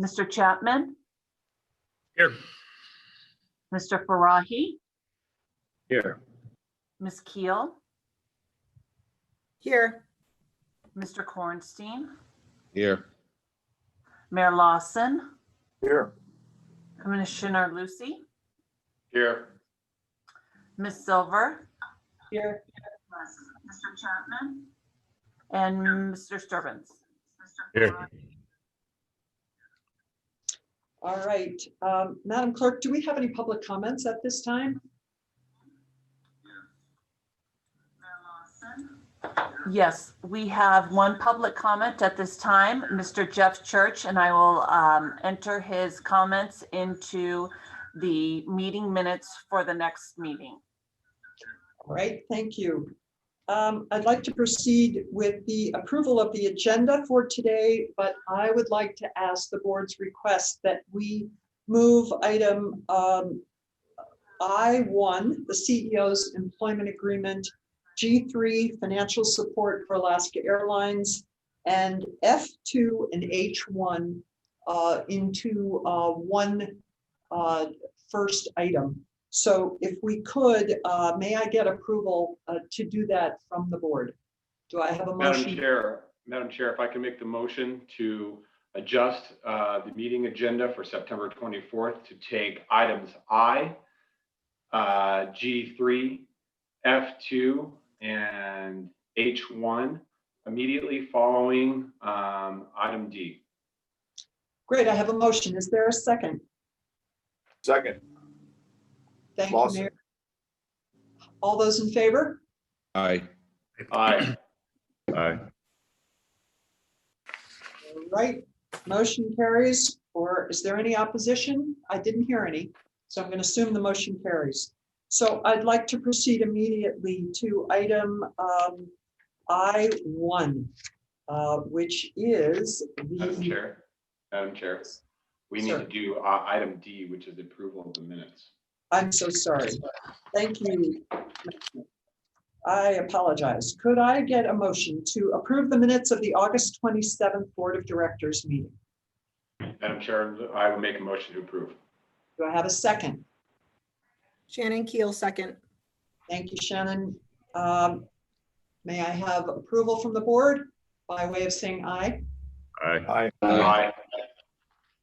Mr. Chapman, Here. Mr. Farahi, Here. Ms. Keel, Here. Mr. Kornstein, Here. Mayor Lawson, Here. Commissioner Lucy, Here. Ms. Silver, Here. Mr. Chapman, and Mr. Sturbins. Here. All right. Madam Clerk, do we have any public comments at this time? Yes, we have one public comment at this time, Mr. Jeff Church, and I will enter his comments into the meeting minutes for the next meeting. All right, thank you. I'd like to proceed with the approval of the agenda for today, but I would like to ask the board's request that we move item I1, the CEO's employment agreement, G3, financial support for Alaska Airlines, and F2 and H1 into one first item. So if we could, may I get approval to do that from the board? Do I have a motion? Madam Chair, if I can make the motion to adjust the meeting agenda for September 24th to take items I, G3, F2, and H1 immediately following item D. Great, I have a motion. Is there a second? Second. Thank you, Lawson. Mayor. All those in favor? Aye. Aye. Aye. All right, motion carries. Or is there any opposition? I didn't hear any, so I'm going to assume the motion carries. So I'd like to proceed immediately to item I1, which is Madam the, Chair, we need Sir. to do item D, which is the approval of the minutes. I'm so sorry. Thank you. I apologize. Could I get a motion to approve the minutes of the August 27th Board of Directors meeting? Madam Chair, I will make a motion to approve. Do I have a second? Shannon Keel, second. Thank you, Shannon. May I have approval from the board by way of saying aye? Aye. Aye.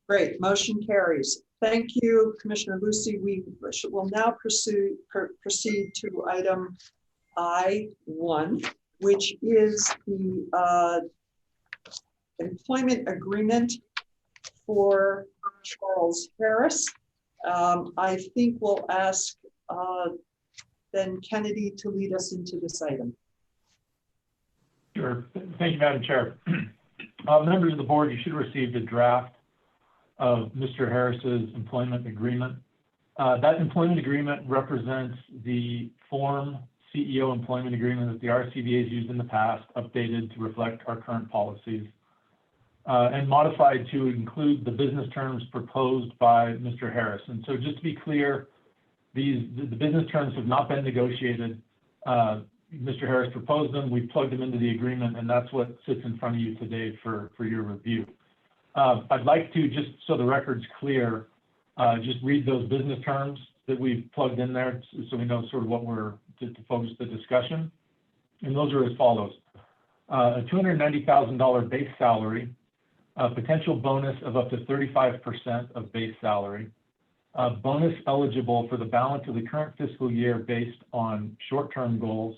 Great, motion carries. Thank you, Commissioner Lucy. We will now proceed to item I1, which is the employment agreement for Charles Harris. I think we'll ask then Kennedy to lead us into this item. Sure. Thank you, Madam Chair. Members of the board, you should have received a draft of Mr. Harris's employment agreement. That employment agreement represents the form CEO employment agreement that the RSCVA has used in the past, updated to reflect our current policies, and modified to include the business terms proposed by Mr. Harris. And so just to be clear, the business terms have not been negotiated. Mr. Harris proposed them, we plugged them into the agreement, and that's what sits in front of you today for your review. I'd like to, just so the record's clear, just read those business terms that we've plugged in there so we know sort of what we're to focus the discussion. And those are as follows. A $290,000 base salary, a potential bonus of up to 35% of base salary, bonus eligible for the balance of the current fiscal year based on short-term goals,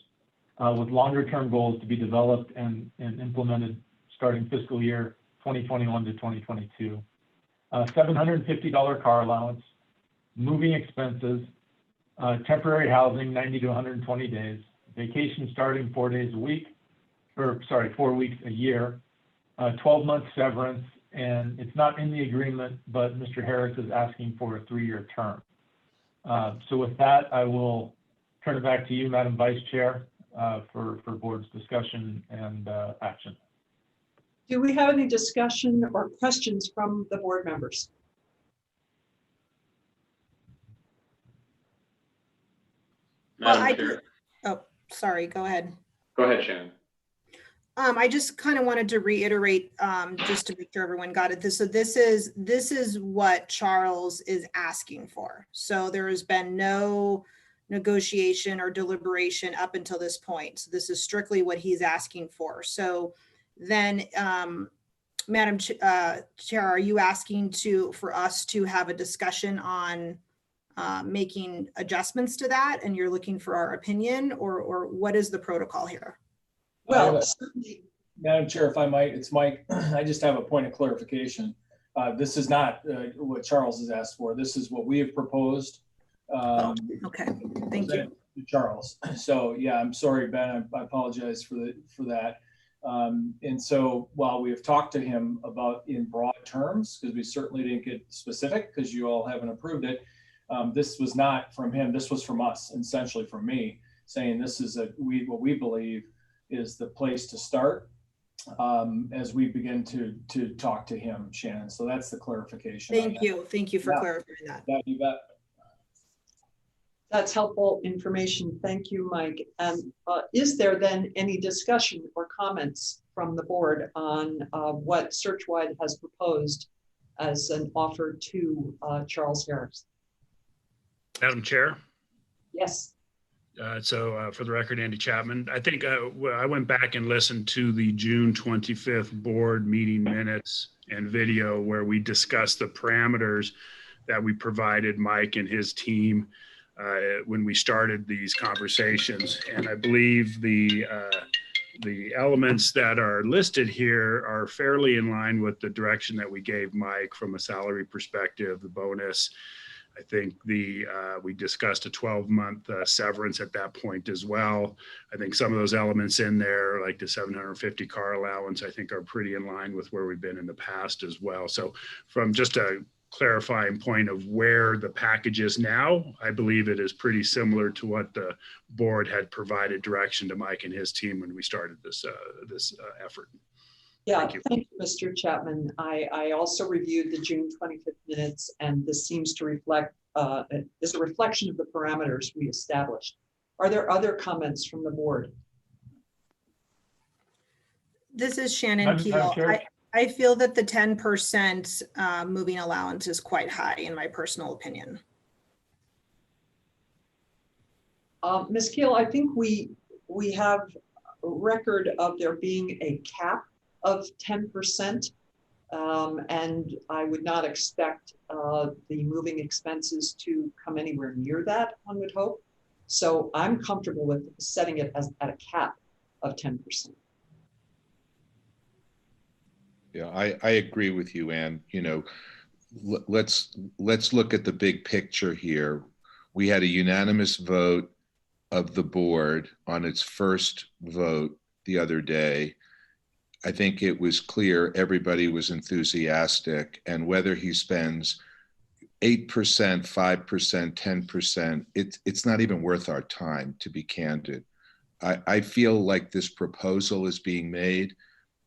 with longer-term goals to be developed and implemented starting fiscal year 2021 to 2022. $750 car allowance, moving expenses, temporary housing 90 to 120 days, vacation starting 4 days a week, 4 weeks a year, 12-month severance, and it's not in the agreement, but Mr. Harris is asking for a 3-year term. So with that, I will turn it back to you, Madam Vice Chair, for board's discussion and action. Do we have any discussion or questions from the board members? Well, Madam Chair. Oh, sorry, go ahead. Go ahead, Shannon. I just kind of wanted to reiterate, just to make sure everyone got it. So this is what Charles is asking for. So there has been no negotiation or deliberation up until this point. So this is strictly what he's asking for. So then, Madam Chair, are you asking for us to have a discussion on making adjustments to that, and you're looking for our opinion, or what is the protocol here? Well, certainly, Madam Chair, if I might, it's Mike. I just have a point of clarification. This is not what Charles has asked for. This is what we have proposed. Okay, thank you. Charles. So yeah, I'm sorry, Ben. I apologize for that. And so while we have talked to him about in broad terms, because we certainly didn't get specific because you all haven't approved it, this was not from him. This was from us, essentially from me, saying this is what we believe is the place to start as we begin to talk to him, Shannon. So that's the clarification. Thank you for clarifying that. Yeah, you bet. that's helpful information. Thank you, Mike. And is there then any discussion or comments from the board on what Searchwide has proposed as an offer to Charles Harris? Madam Chair. Yes. So for the record, Andy Chapman, I think I went back and listened to the June 25th board meeting minutes and video where we discussed the parameters that we provided Mike and his team when we started these conversations. And I believe the elements that are listed here are fairly in line with the direction that we gave Mike from a salary perspective, the bonus. I think we discussed a 12-month severance at that point as well. I think some of those elements in there, like the 750 car allowance, I think are pretty in line with where we've been in the past as well. So from just a clarifying point of where the package is now, I believe it is pretty similar to what the board had provided direction to Mike and his team when we started this effort. Yeah, Thank you. thank you, Mr. Chapman. I also reviewed the June 25th minutes, and this seems to reflect, is a reflection of the parameters we established. Are there other comments from the board? This is Shannon Madam Keel. Chair? I feel that the 10% moving allowance is quite high in my personal opinion. Ms. Keel, I think we have a record of there being a cap of 10%. And I would not expect the moving expenses to come anywhere near that, one would hope. So I'm comfortable with setting it as at a cap of 10%. Yeah, I agree with you, Ann. You know, let's look at the big picture here. We had a unanimous vote of the board on its first vote the other day. I think it was clear everybody was enthusiastic, and whether he spends 8%, 5%, 10%, it's not even worth our time, to be candid. I feel like this proposal is being made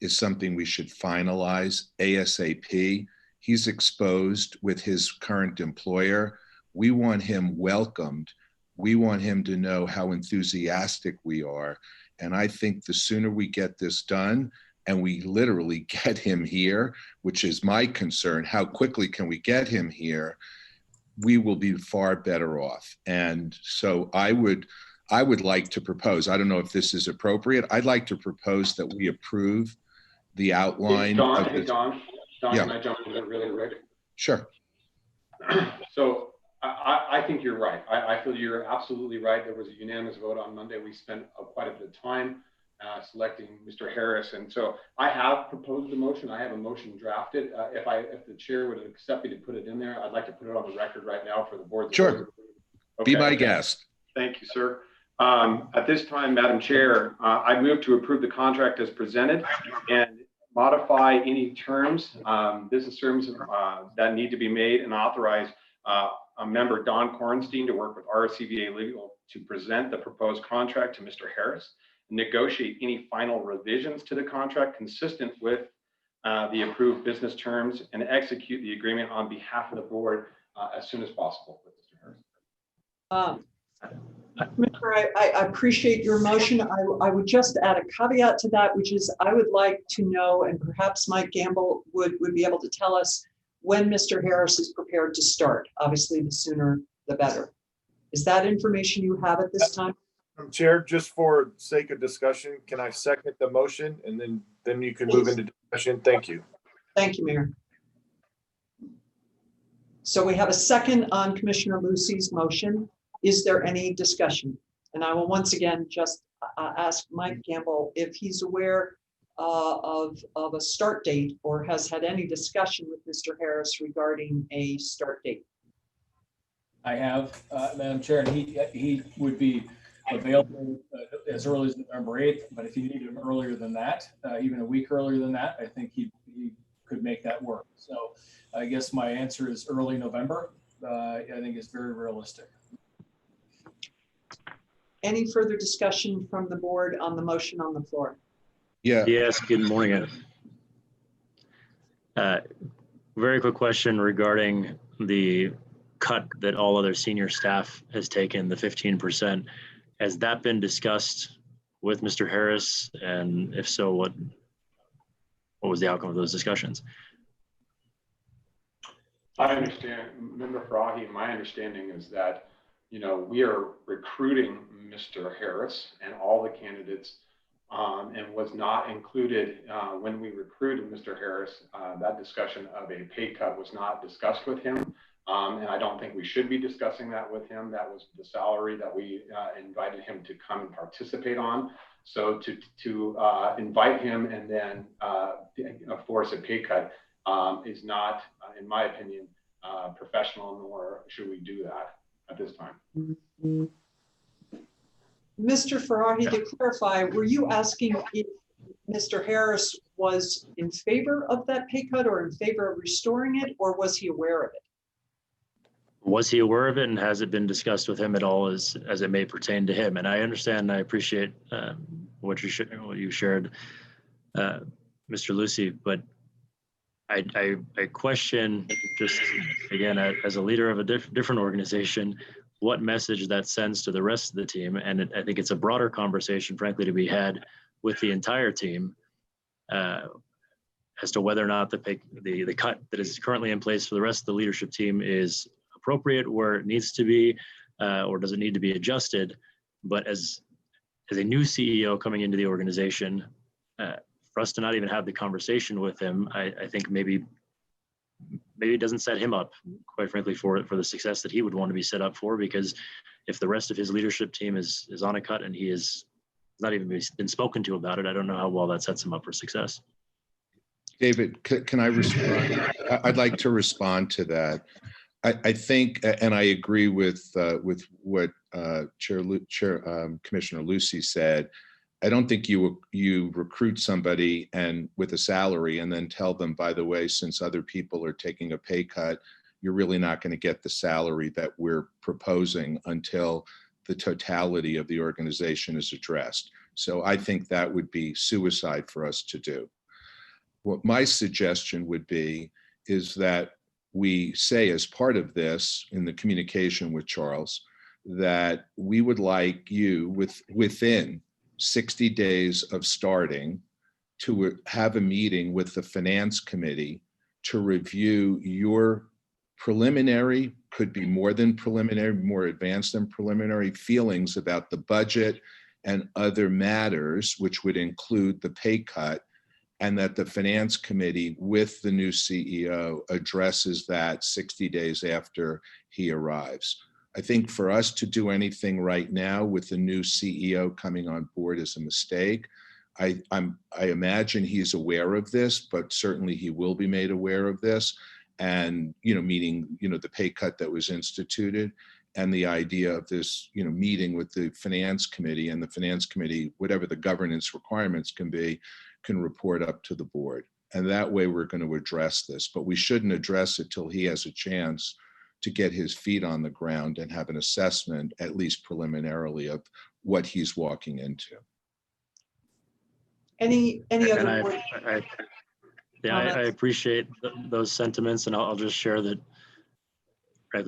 is something we should finalize ASAP. He's exposed with his current employer. We want him welcomed. We want him to know how enthusiastic we are. And I think the sooner we get this done, and we literally get him here, which is my concern, how quickly can we get him here, we will be far better off. And so I would like to propose, I don't know if this is appropriate, I'd like to propose that we approve the outline. Don, of this. Don, Yeah. can I jump in really quick? Sure. So I think you're right. I feel you're absolutely right. There was a unanimous vote on Monday. We spent quite a bit of time selecting Mr. Harris. And so I have proposed a motion. I have a motion drafted. If the chair would accept me to put it in there, I'd like to put it on the record right now for the board. Sure. Okay. Be my guest. Thank you, sir. At this time, Madam Chair, I move to approve the contract as presented and modify any terms, business terms that need to be made, and authorize a member, Don Kornstein, to work with RSCVA Legal to present the proposed contract to Mr. Harris, negotiate any final revisions to the contract consistent with the approved business terms, and execute the agreement on behalf of the board as soon as possible with Mr. Harris. Commissioner, I appreciate your motion. I would just add a caveat to that, which is I would like to know, and perhaps Mike Gamble would be able to tell us when Mr. Harris is prepared to start. Obviously, the sooner the better. Is that information you have at this time? Chair, just for sake of discussion, can I second the motion and then you can move into discussion? Thank you. Thank you, Mayor. So we have a second on Commissioner Lucy's motion. Is there any discussion? And I will once again just ask Mike Gamble if he's aware of a start date or has had any discussion with Mr. Harris regarding a start date. I have, Madam Chair, and he would be available as early as November 8th, but if you need him earlier than that, even a week earlier than that, I think he could make that work. So I guess my answer is early November. I think is very realistic. Any further discussion from the board on the motion on the floor? Yeah. Yes, good morning. Very quick question regarding the cut that all other senior staff has taken, the 15%. Has that been discussed with Mr. Harris? And if so, what was the outcome of those discussions? I understand, Member Farahi, my understanding is that, we are recruiting Mr. Harris and all the candidates and was not included when we recruited Mr. Harris. That discussion of a pay cut was not discussed with him. And I don't think we should be discussing that with him. That was the salary that we invited him to come and participate on. So to invite him and then force a pay cut is not, in my opinion, professional, nor should we do that at this time. Mr. Farahi, to clarify, were you asking if Mr. Harris was in favor of that pay cut or in favor of restoring it, or was he aware of it? Was he aware of it, and has it been discussed with him at all as it may pertain to him? And I understand and I appreciate what you shared, Mr. Lucy, but I question, just again, as a leader of a different organization, what message that sends to the rest of the team. And I think it's a broader conversation, frankly, to be had with the entire team as to whether or not the cut that is currently in place for the rest of the leadership team is appropriate where it needs to be, or does it need to be adjusted? But as a new CEO coming into the organization, for us to not even have the conversation with him, I think maybe it doesn't set him up, quite frankly, for the success that he would want to be set up for. Because if the rest of his leadership team is on a cut and he is not even been spoken to about it, I don't know how well that sets him up for success. David, can I respond? I'd like to respond to that. I think, and I agree with what Commissioner Lucy said. I don't think you recruit somebody and with a salary and then tell them, by the way, since other people are taking a pay cut, you're really not going to get the salary that we're proposing until the totality of the organization is addressed. So I think that would be suicide for us to do. What my suggestion would be is that we say as part of this in the communication with Charles, that we would like you within 60 days of starting to have a meeting with the finance committee to review your preliminary, could be more than preliminary, more advanced than preliminary feelings about the budget and other matters, which would include the pay cut, and that the finance committee with the new CEO addresses that 60 days after he arrives. I think for us to do anything right now with the new CEO coming on board is a mistake. I imagine he's aware of this, but certainly he will be made aware of this. And, meaning, the pay cut that was instituted and the idea of this, meeting with the finance committee, and the finance committee, whatever the governance requirements can be, can report up to the board. And that way we're going to address this, but we shouldn't address it till he has a chance to get his feet on the ground and have an assessment, at least preliminarily, of what he's walking into. Any other? I appreciate those sentiments, and I'll just share that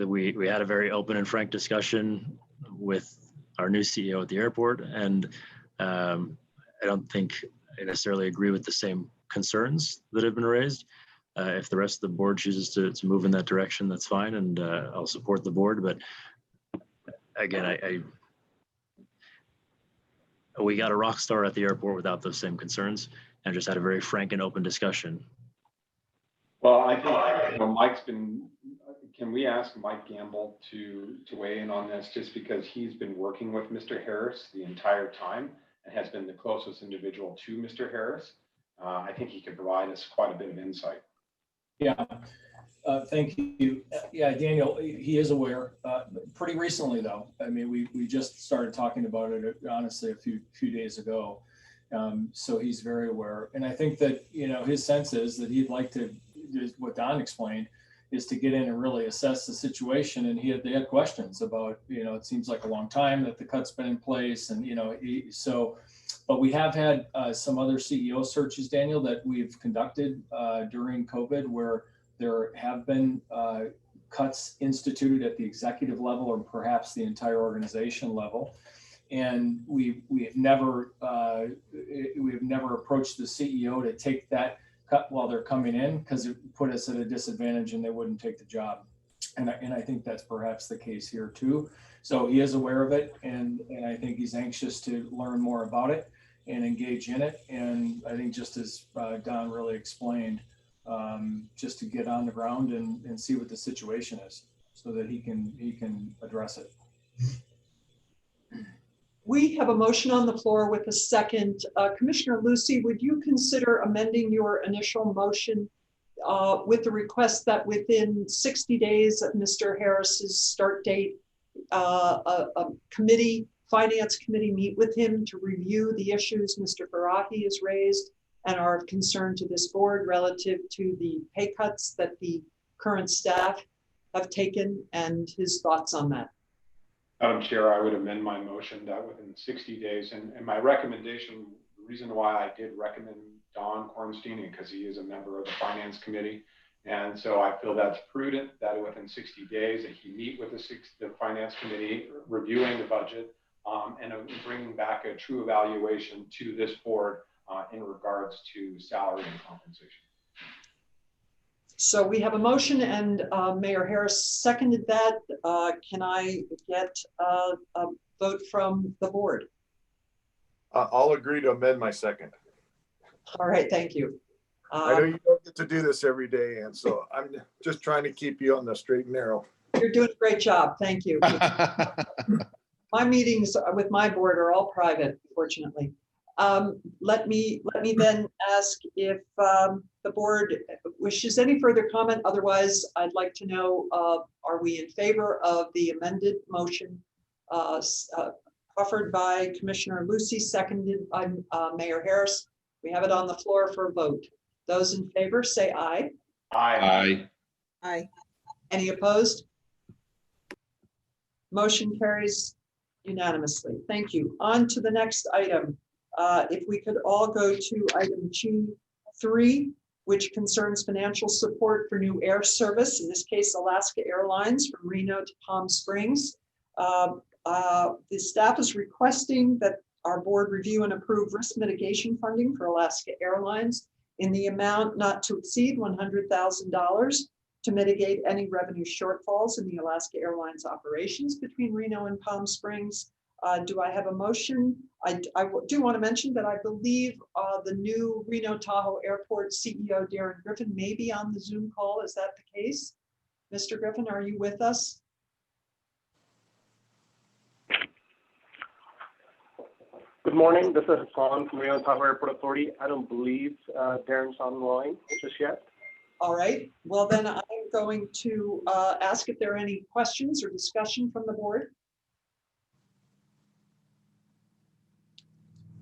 we had a very open and frank discussion with our new CEO at the airport. And I don't think I necessarily agree with the same concerns that have been raised. If the rest of the board chooses to move in that direction, that's fine. And I'll support the board. But again, we got a rock star at the airport without those same concerns, and just had a very frank and open discussion. Well, I think, you know, can we ask Mike Gamble to weigh in on this, just because he's been working with Mr. Harris the entire time and has been the closest individual to Mr. Harris. I think he could provide us quite a bit of insight. Yeah, thank you. Yeah, Daniel, he is aware. Pretty recently, though. I mean, we just started talking about it, honestly, a few days ago. So he's very aware. And I think that, you know, his sense is that he'd like to, what Don explained, is to get in and really assess the situation. And they had questions about, you know, it seems like a long time that the cut's been in place. And, you know, but we have had some other CEO searches, Daniel, that we've conducted during COVID, where there have been cuts instituted at the executive level or perhaps the entire organization level. And we have never approached the CEO to take that cut while they're coming in, because it put us at a disadvantage and they wouldn't take the job. And I think that's perhaps the case here too. So he is aware of it, and I think he's anxious to learn more about it and engage in it. And I think, just as Don really explained, just to get on the ground and see what the situation is, so that he can address it. We have a motion on the floor with a second. Commissioner Lucy, would you consider amending your initial motion with the request that within 60 days of Mr. Harris's start date, a finance committee meet with him to review the issues Mr. Farahi has raised and are of concern to this board relative to the pay cuts that the current staff have taken, and his thoughts on that? Madam Chair, I would amend my motion that within 60 days, and my recommendation, the reason why I did recommend Don Kornstein, because he is a member of the Finance Committee. And so I feel that's prudent that within 60 days that he meet with the Finance Committee, reviewing the budget and bringing back a true evaluation to this board in regards to salary and compensation. So we have a motion, and Mayor Harris seconded that. Can I get a vote from the board? I'll agree to amend my second. All right, thank you. I know you don't get to do this every day, and so I'm just trying to keep you on the straight and narrow. You're doing a great job. Thank you. My meetings with my board are all private, fortunately. Let me then ask if the board wishes any further comment. Otherwise, I'd like to know, are we in favor of the amended motion offered by Commissioner Lucy, seconded by Mayor Harris? We have it on the floor for a vote. Those in favor say aye. Aye. Aye. Any opposed? Motion carries unanimously. Thank you. On to the next item. If we could all go to item G3, which concerns financial support for new air service, in this case, Alaska Airlines from Reno to Palm Springs. The staff is requesting that our board review and approve risk mitigation funding for Alaska Airlines in the amount not to exceed $100,000 to mitigate any revenue shortfalls in the Alaska Airlines operations between Reno and Palm Springs. Do I have a motion? I do want to mention that I believe the new Reno Tahoe Airport CEO, Darren Griffin, may be on the Zoom call. Is that the case? Mr. Griffin, are you with us? Good morning. This is Hassan from Reno Tahoe Airport Authority. I don't believe Darren's on the line just yet. All right. Well, then I'm going to ask if there are any questions or discussion from the board.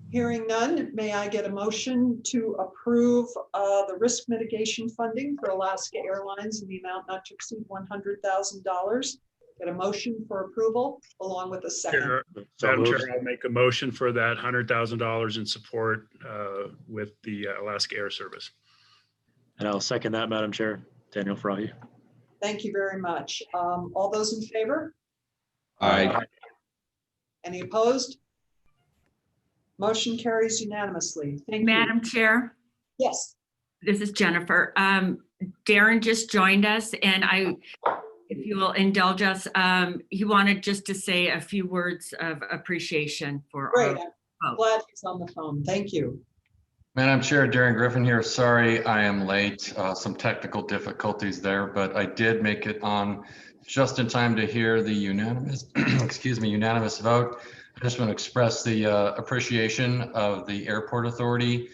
Hearing none, may I get a motion to approve the risk mitigation funding for Alaska Airlines in the amount not to exceed $100,000? Get a motion for approval along with a second. Madam Chair, I'll make a motion for that $100,000 in support with the Alaska Air Service. And I'll second that, Madam Chair. Daniel Farahi. Thank you very much. All those in favor? Aye. Any opposed? Motion carries unanimously. Thank you. Madam Chair, Yes, this is Jennifer. Darren just joined us, and if you will indulge us, he wanted just to say a few words of appreciation for great. our I'm glad he's on the phone. Thank you. Madam Chair, Darren Griffin here. Sorry I am late. Some technical difficulties there, but I did make it on just in time to hear the unanimous, unanimous vote. I just want to express the appreciation of the Airport Authority.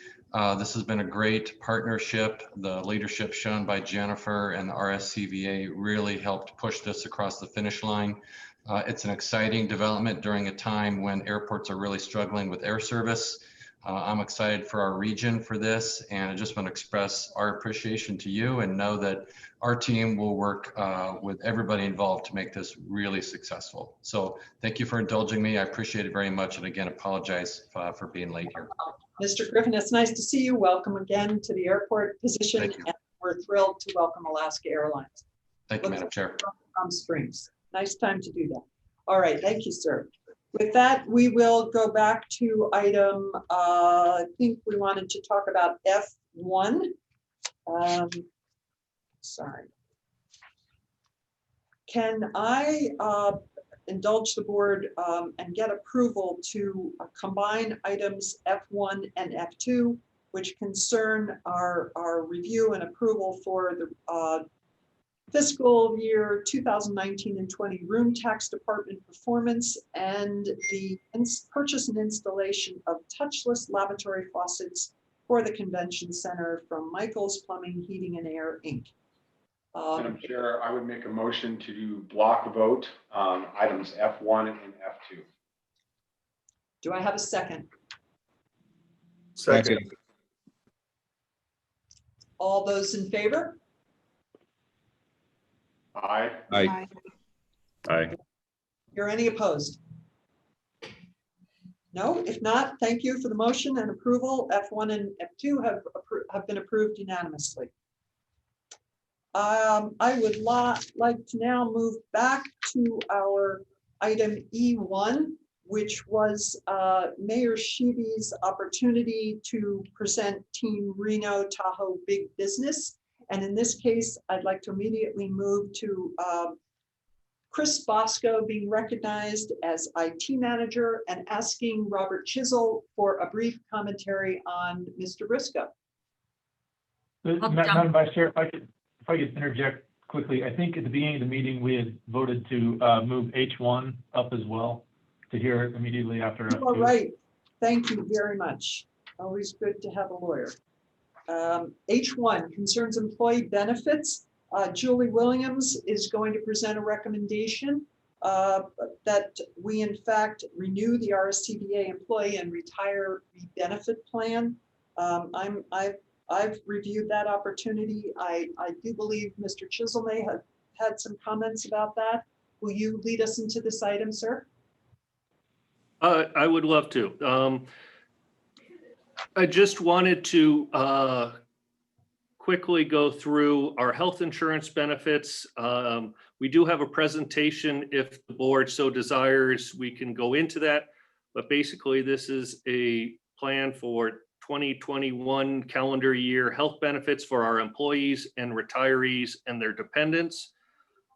This has been a great partnership. The leadership shown by Jennifer and the RSCVA really helped push this across the finish line. It's an exciting development during a time when airports are really struggling with air service. I'm excited for our region for this, and I just want to express our appreciation to you and know that our team will work with everybody involved to make this really successful. So thank you for indulging me. I appreciate it very much. And again, apologize for being late here. Mr. Griffin, it's nice to see you. Welcome again to the airport position. Thank you. And we're thrilled to welcome Alaska Airlines. Thank you, Madam Chair. Palm Springs. Nice time to do that. All right, thank you, sir. With that, we will go back to item, I think we wanted to talk about F1. Sorry. Can I indulge the board and get approval to combine items F1 and F2, which concern our review and approval for the fiscal year 2019 and 20 room tax department performance and the purchase and installation of touchless lavatory faucets for the convention center from Michael's Plumbing, Heating and Air, Inc. Madam Chair, I would make a motion to do block vote on items F1 and F2. Do I have a second? Second. All those in favor? Aye. Aye. Aye. Are any opposed? No, if not, thank you for the motion and approval. F1 and F2 have been approved unanimously. I would like to now move back to our item E1, which was Mayor Sheeby's opportunity to present Team Reno Tahoe Big Business. And in this case, I'd like to immediately move to Chris Bosco being recognized as IT manager and asking Robert Chisel for a brief commentary on Mr. Briscoe. Madam Vice Chair, if I could interject quickly, I think at the beginning of the meeting, we had voted to move H1 up as well to hear it immediately after. All right, thank you very much. Always good to have a lawyer. H1 concerns employee benefits. Julie Williams is going to present a recommendation that we in fact renew the RSCVA employee and retiree benefit plan. I've reviewed that opportunity. I do believe Mr. Chisel may have had some comments about that. Will you lead us into this item, sir? I would love to. I just wanted to quickly go through our health insurance benefits. We do have a presentation. If the board so desires, we can go into that. But basically, this is a plan for 2021 calendar year health benefits for our employees and retirees and their dependents.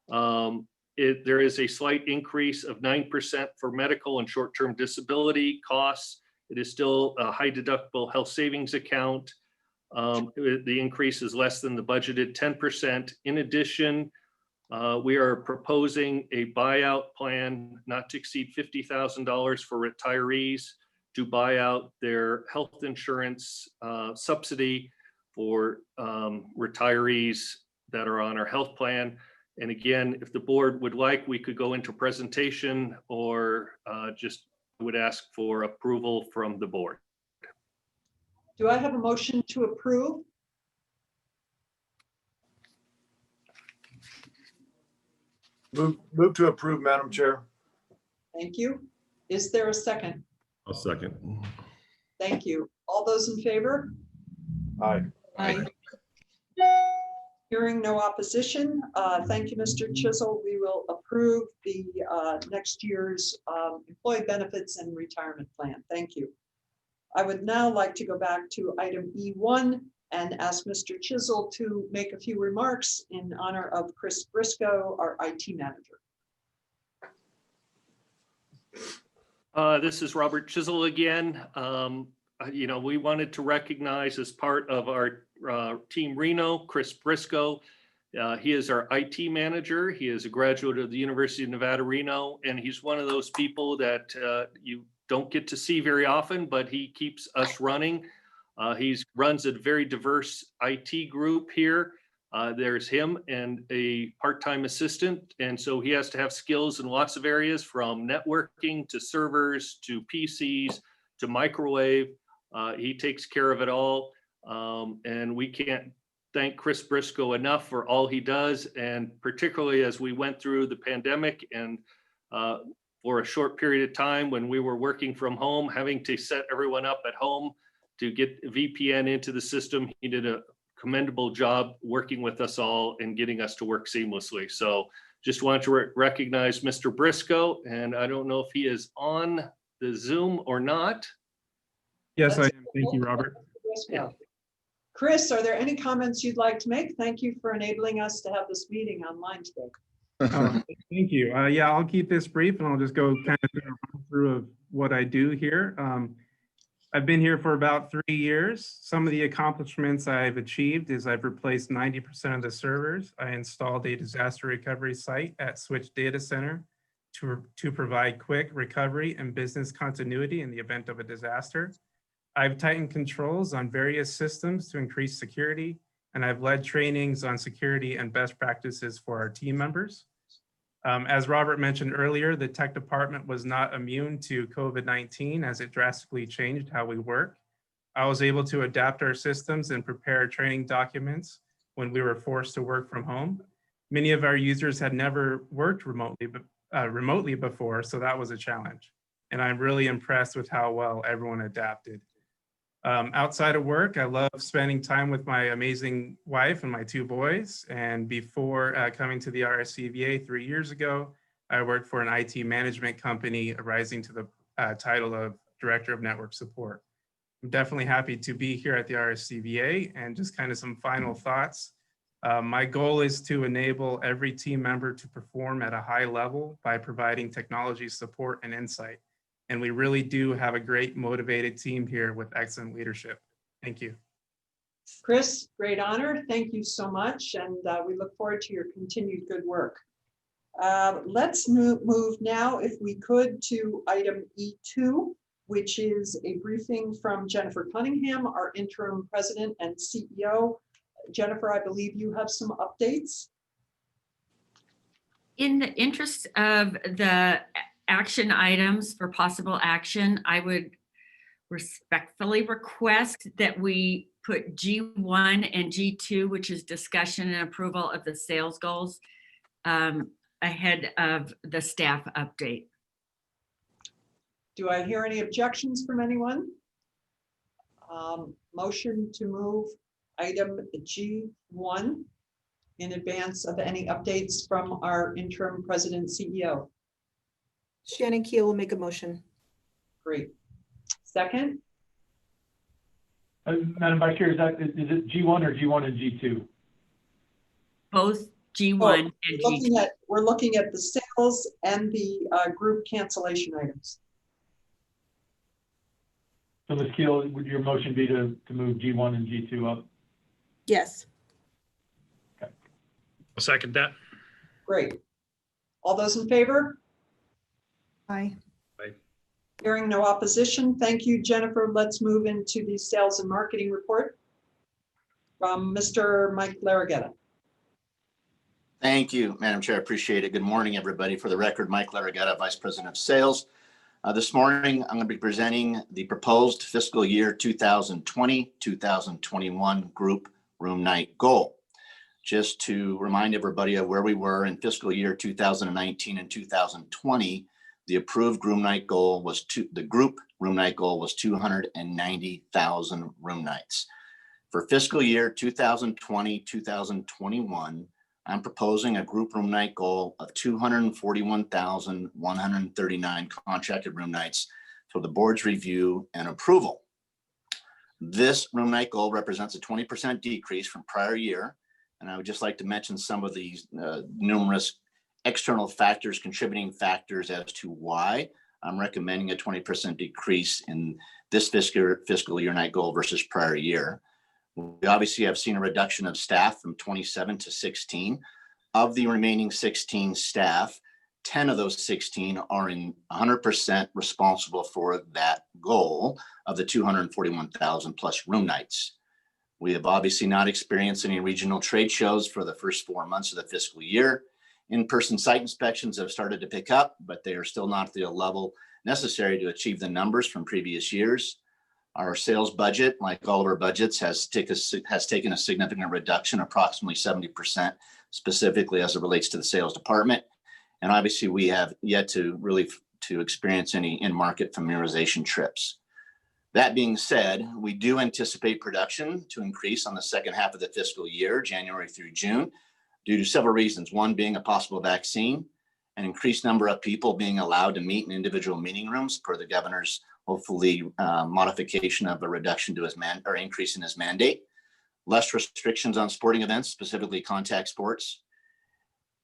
There is a slight increase of 9% for medical and short-term disability costs. It is still a high deductible health savings account. The increase is less than the budgeted 10%. In addition, we are proposing a buyout plan not to exceed $50,000 for retirees to buy out their health insurance subsidy for retirees that are on our health plan. And again, if the board would like, we could go into presentation or just would ask for approval from the board. Do I have a motion to approve? Move to approve, Madam Chair. Thank you. Is there a second? I'll second. Thank you. All those in favor? Aye. Aye. Hearing no opposition, thank you, Mr. Chisel. We will approve the next year's employee benefits and retirement plan. Thank you. I would now like to go back to item E1 and ask Mr. Chisel to make a few remarks in honor of Chris Briscoe, our IT manager. This is Robert Chisel again. We wanted to recognize as part of our Team Reno, Chris Briscoe. He is our IT manager. He is a graduate of the University of Nevada, Reno, and he's one of those people that you don't get to see very often, but he keeps us running. He runs a very diverse IT group here. There's him and a part-time assistant. And so he has to have skills in lots of areas, from networking to servers to PCs to microwave. He takes care of it all. And we can't thank Chris Briscoe enough for all he does. And particularly as we went through the pandemic and for a short period of time when we were working from home, having to set everyone up at home to get VPN into the system, he did a commendable job working with us all and getting us to work seamlessly. So just wanted to recognize Mr. Briscoe, and I don't know if he is on the Zoom or not. Yes, I am. Thank you, Robert. Yeah. Chris, are there any comments you'd like to make? Thank you for enabling us to have this meeting online today. Thank you. Yeah, I'll keep this brief and I'll just go kind of through of what I do here. I've been here for about 3 years. Some of the accomplishments I've achieved is I've replaced 90% of the servers. I installed a disaster recovery site at Switch Data Center to provide quick recovery and business continuity in the event of a disaster. I've tightened controls on various systems to increase security, and I've led trainings on security and best practices for our team members. As Robert mentioned earlier, the tech department was not immune to COVID-19 as it drastically changed how we work. I was able to adapt our systems and prepare training documents when we were forced to work from home. Many of our users had never worked remotely before, so that was a challenge. And I'm really impressed with how well everyone adapted. Outside of work, I love spending time with my amazing wife and my 2 boys. And before coming to the RSCVA 3 years ago, I worked for an IT management company rising to the title of Director of Network Support. I'm definitely happy to be here at the RSCVA, and just kind of some final thoughts. My goal is to enable every team member to perform at a high level by providing technology support and insight. And we really do have a great motivated team here with excellent leadership. Thank you. Chris, great honor. Thank you so much. And we look forward to your continued good work. Let's move now, if we could, to item E2, which is a briefing from Jennifer Cunningham, our interim president and CEO. Jennifer, I believe you have some updates. In the interest of the action items for possible action, I would respectfully request that we put G1 and G2, which is discussion and approval of the sales goals, ahead of the staff update. Do I hear any objections from anyone? Motion to move item G1 in advance of any updates from our interim president CEO. Shannon Keel will make a motion. Great. Second? Madam Vice Chair, is it G1 or G1 and G2? Both G1 and G2. We're looking at the sales and the group cancellation items. So Ms. Keel, would your motion be to move G1 and G2 up? Yes. Okay. I'll second that. Great. All those in favor? Aye. Aye. Hearing no opposition. Thank you, Jennifer. Let's move into the sales and marketing report from Mr. Mike Larragetta. Thank you, Madam Chair. Appreciate it. Good morning, everybody. For the record, Mike Larragetta, Vice President of Sales. This morning, I'm going to be presenting the proposed fiscal year 2020-2021 group room night goal. Just to remind everybody of where we were in fiscal year 2019 and 2020, the approved room night goal was the group room night goal was 290,000 room nights. For fiscal year 2020-2021, I'm proposing a group room night goal of 241,139 contracted room nights for the board's review and approval. This room night goal represents a 20% decrease from prior year. And I would just like to mention some of these numerous external factors, contributing factors as to why I'm recommending a 20% decrease in this fiscal year night goal versus prior year. We obviously have seen a reduction of staff from 27 to 16. Of the remaining 16 staff, 10 of those 16 are in 100% responsible for that goal of the 241,000 plus room nights. We have obviously not experienced any regional trade shows for the first 4 months of the fiscal year. In-person site inspections have started to pick up, but they are still not at the level necessary to achieve the numbers from previous years. Our sales budget, like all of our budgets, has taken a significant reduction, approximately 70%, specifically as it relates to the sales department. And obviously we have yet to really experience any in-market familiarization trips. That being said, we do anticipate production to increase on the second half of the fiscal year, January through June, due to several reasons. One being a possible vaccine, an increased number of people being allowed to meet in individual meeting rooms per the governor's hopefully modification of a reduction to his or increase in his mandate, less restrictions on sporting events, specifically contact sports,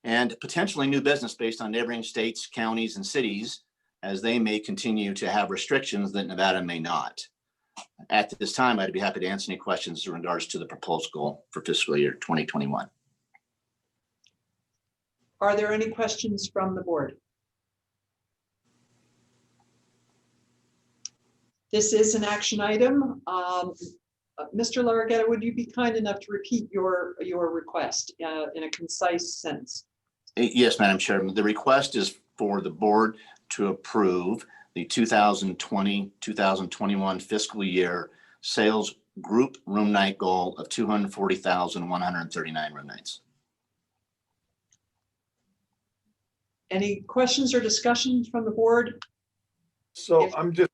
and potentially new business based on neighboring states, counties, and cities, as they may continue to have restrictions that Nevada may not. At this time, I'd be happy to answer any questions in regards to the proposed goal for fiscal year 2021. Are there any questions from the board? This is an action item. Mr. Larraguetta, would you be kind enough to repeat your request in a concise sense? Yes, Madam Chairman. The request is for the board to approve the 2020-2021 fiscal year sales group room night goal of 240,139 room nights. Any questions or discussions from the board? So I'm just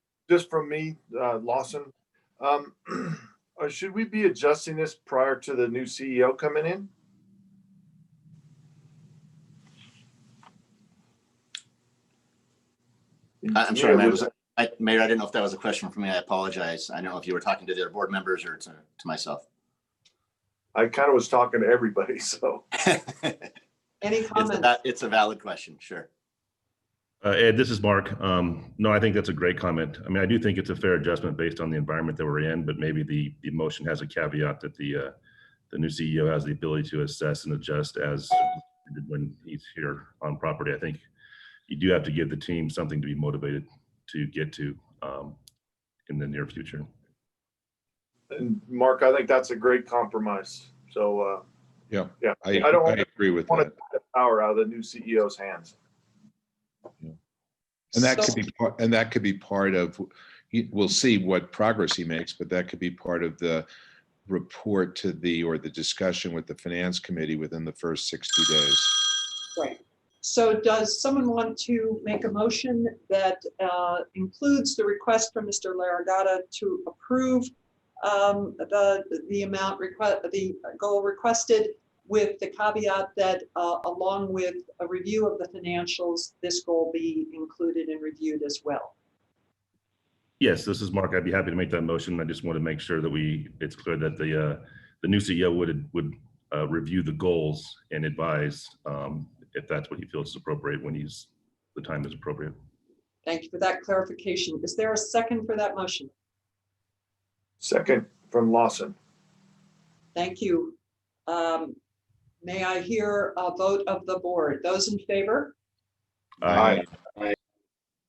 from me, Lawson. Should we be adjusting this prior to the new CEO coming in? I'm sorry, Mayor, I didn't know if that was a question for me. I apologize. I don't know if you were talking to the other board members or to myself. I kind of was talking to everybody, so. Any comments? It's a valid question, sure. Ed, this is Mark. No, I think that's a great comment. I mean, I do think it's a fair adjustment based on the environment that we're in, but maybe the motion has a caveat that the new CEO has the ability to assess and adjust as when he's here on property. I think you do have to give the team something to be motivated to get to in the near future. And Mark, I think that's a great compromise. So yeah, I don't I agree with want that. to take the power out of the new CEO's hands. Yeah. And that could be part of. We'll see what progress he makes, but that could be part of the report to the discussion with the finance committee within the first 60 days. Right. So does someone want to make a motion that includes the request from Mr. Larraguetta to approve the amount the goal requested, with the caveat that along with a review of the financials, this goal be included and reviewed as well? Yes, this is Mark. I'd be happy to make that motion. I just want to make sure that it's clear that the new CEO would review the goals and advise if that's what he feels is appropriate when the time is appropriate. Thank you for that clarification. Is there a second for that motion? Second from Lawson. Thank you. May I hear a vote of the board? Those in favor? Aye.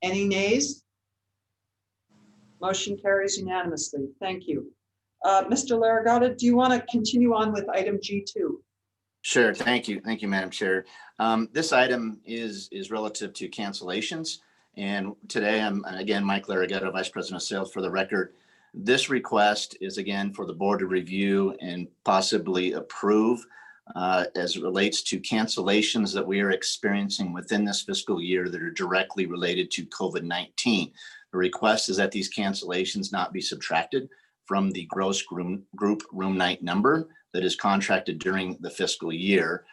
Any nays? Motion carries unanimously. Thank you. Mr. Larraguetta, do you want to continue on with item G2? Sure. Thank you. Thank you, Madam Chair. This item is relative to cancellations. And today I'm, again, Mike Larraguetta, Vice President of Sales. For the record, this request is, again, for the board to review and possibly approve as it relates to cancellations that we are experiencing within this fiscal year that are directly related to COVID-19. The request is that these cancellations not be subtracted from the gross group room night number that is contracted during the fiscal year.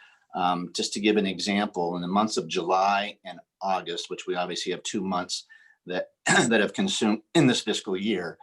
Just to give an example, in the months of July and August, which we obviously have 2 months that that have consumed in this fiscal year,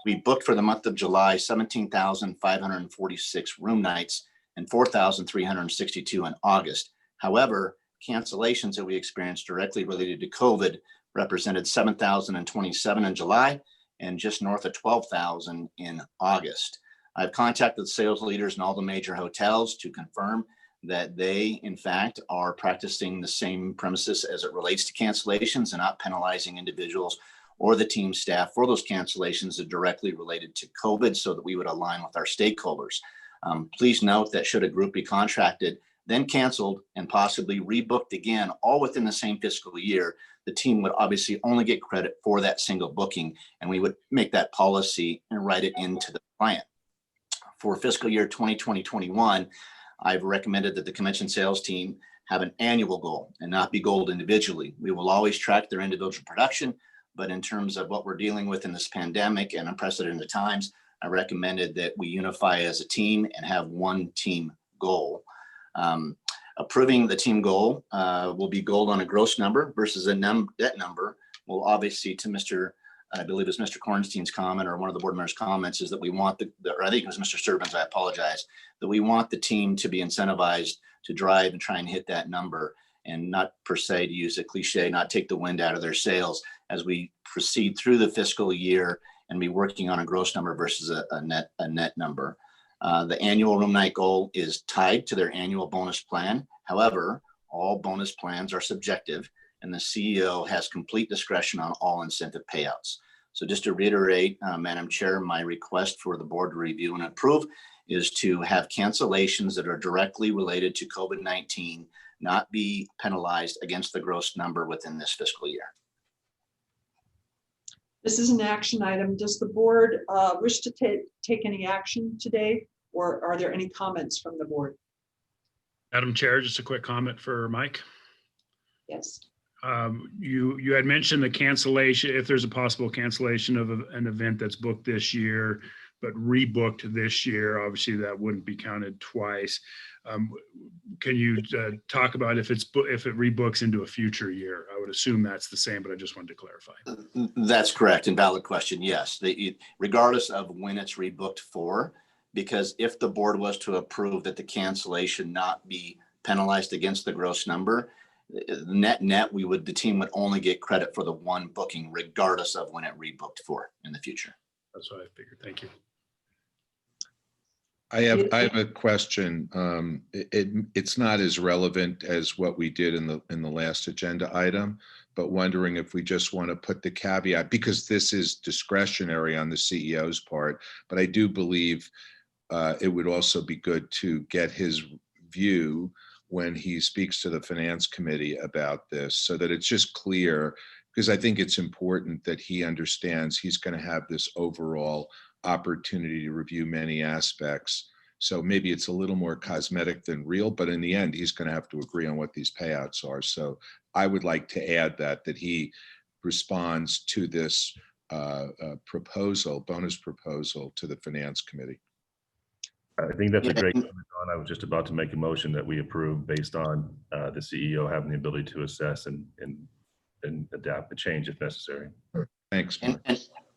we booked for the month of July 17,546 room nights and 4,362 in August. However, cancellations that we experienced directly related to COVID represented 7,027 in July and just north of 12,000 in August. I've contacted sales leaders in all the major hotels to confirm that they, in fact, are practicing the same premises as it relates to cancellations and not penalizing individuals or the team staff for those cancellations that are directly related to COVID, so that we would align with our stakeholders. Please note that should a group be contracted, then canceled and possibly rebooked again, all within the same fiscal year, the team would obviously only get credit for that single booking, and we would make that policy and write it into the client. For fiscal year 2020-21, I've recommended that the convention sales team have an annual goal and not be goaled individually. We will always track their individual production, but in terms of what we're dealing with in this pandemic and unprecedented times, I recommended that we unify as a team and have one team goal. Approving the team goal will be goaled on a gross number versus a net number. Will obviously, to I believe it's Mr. Kornstein's comment or one of the board members' comments, is that we want or I think it was Mr. Servins, I apologize, that we want the team to be incentivized to drive and try and hit that number, and not per se, to use a cliche, not take the wind out of their sails as we proceed through the fiscal year and be working on a gross number versus a net number. The annual room night goal is tied to their annual bonus plan. However, all bonus plans are subjective, and the CEO has complete discretion on all incentive payouts. So just to reiterate, Madam Chair, my request for the board to review and approve is to have cancellations that are directly related to COVID-19 not be penalized against the gross number within this fiscal year. This is an action item. Does the board wish to take any action today, or are there any comments from the board? Madam Chair, just a quick comment for Mike. Yes. You had mentioned the cancellation, if there's a possible cancellation of an event that's booked this year, but rebooked this year, obviously that wouldn't be counted twice. Can you talk about if it rebooks into a future year? I would assume that's the same, but I just wanted to clarify. That's correct, and valid question. Yes, regardless of when it's rebooked for, because if the board was to approve that the cancellation not be penalized against the gross number, net, the team would only get credit for the one booking, regardless of when it rebooked for in the future. That's what I figured. Thank you. I have a question. It's not as relevant as what we did in the last agenda item, but wondering if we just want to put the caveat, because this is discretionary on the CEO's part, but I do believe it would also be good to get his view when he speaks to the finance committee about this, so that it's just clear, because I think it's important that he understands he's going to have this overall opportunity to review many aspects. So maybe it's a little more cosmetic than real, but in the end, he's going to have to agree on what these payouts are. So I would like to add that he responds to this bonus proposal to the finance committee. I think that's a great comment, Don. I was just about to make a motion that we approve based on the CEO having the ability to assess and adapt and change if necessary. Thanks.